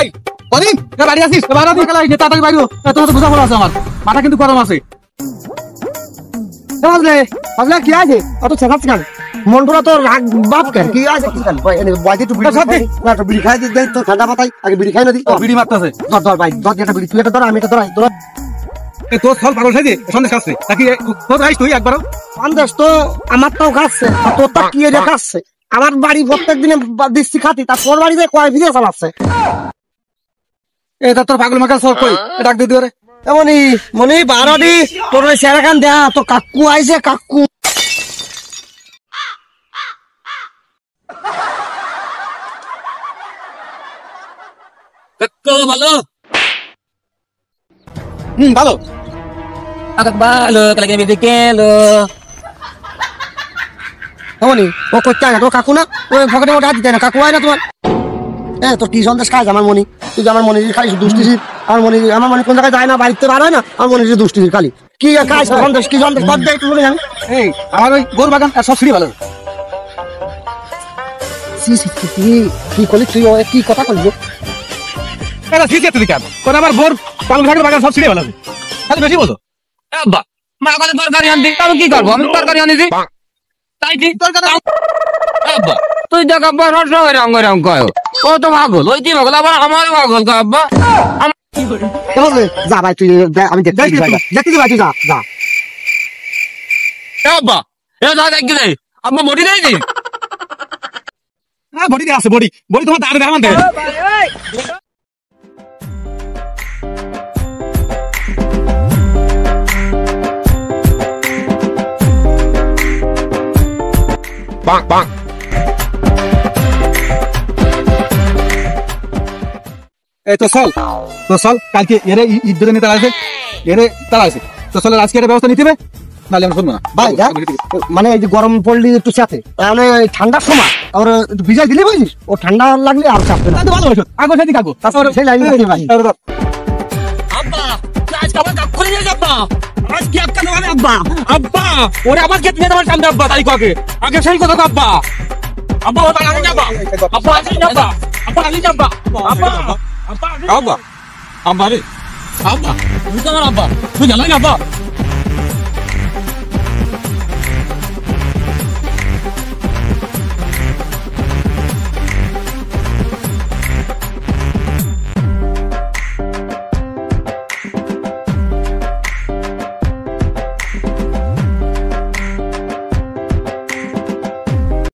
ভাই অনিম এ বাড়ি আসিস বাইরে দিয়ে গেলাই তাড়াতাড়ি বাইরে তোমার তো বুঝা পড়া আছে আমার মাথা কিন্তু গরম আছে বুঝলে বুঝলে কি আছে অত ছেড়াচ্ছ কেন মন্টুরা তো রাগ বাপ কেন কি আছে কি কেন বাইরে একটু বিড়ি খাই না তো বিড়ি খাই দেই তো ঠান্ডা মাথায় আগে বিড়ি খাই না দি বিড়ি মারতেছে ধর ধর ভাই ধর একটা বিড়ি তুই এটা ধর আমি এটা ধর এ তোর ফল পাগল খাইছে সন্দেশ খাচ্ছে নাকি তোর আইস তুই একবার সন্দেশ তো আমার তাও খাচ্ছে তোর তো কি এটা খাচ্ছে আমার বাড়ি প্রত্যেক দিনে দিচ্ছি খাতি তার তোর বাড়িতে কয় ভিডিও চালাচ্ছে এটা তোর পাগল মাকাল সব কই ডাক দি দিও রে এমনি মনি বারোটি তোর ওই সেরাখান দেয়া তো কাকু আইছে কাকু ভালো ভালো ভালো কালকে বেঁধে গেলো এমনি ও করতে আগে তো কাকু না ওই ফকেটে ওটা দিতে না কাকু হয় না তোমার হ্যাঁ তোর কি সন্দেশ খাস আমার মনি তুই আমার মনি খাইস দুষ্টিসির আমার মনি কোন জায়গায় যায় না বাড়িতে বার হয় না আমার মনি দুষ্টিসির খালি কি খাইস সন্দেশ কি সন্দেশ কর দেয় একটু বলে জানি এই আমার ওই গোর বাগান সব সিঁড়ি ভালো কি করলি তুই কি কথা করলি এটা ঠিক আছে কেন কোন আমার বোর পাগল থাকলে বাগান সব সিঁড়ি ভালো তাহলে বেশি বলো আব্বা মা কাছে তরকারি আনতে আমি কি করবো আমি তরকারি আনিছি তাই ঠিক তরকারি আব্বা তুই দেখ আব্বা রং কয় ও তো পাগল ওই তুই পাগল আবার আমার পাগল কয় আব্বা যা ভাই তুই আমি দেখতে ভাই তুই যা আব্বা এ যা দেখি রে আব্বা বডি নেই নি হ্যাঁ বডি আছে বডি তোমার দাঁড়ে দেখান দে বাং বাং এই তো চল কালকে এরে ঈদ ধরে নিতে আসে এরে তারা আছে তো চলের আজকে একটা ব্যবস্থা নিতে হবে নাহলে আমি শুনবো না ভাই মানে এই যে গরম পড়লি একটু চাপে মানে ঠান্ডার সময় আর একটু ভিজাই দিলে বুঝিস ও ঠান্ডা লাগলে আর চাপবে না ভালো ওষুধ আগো সেদিকে আগো তারপর সেই লাইন ভাই আব্বা আজকে আমার কাপ খুলে নিয়ে যাব্বা আজকে একটা নয় আব্বা আব্বা ওরে আবার খেতে নিয়ে তোমার সামনে আব্বা তাই আগে সেই কথা আব্বা আব্বা ওটা আগে যাবা আব্বা আগে যাবা আব্বা আগে যাবা আব্বা আব্বা আব্বা আব্বা রে আব্বা তুই তো আমার আব্বা তুই জানাই না আব্বা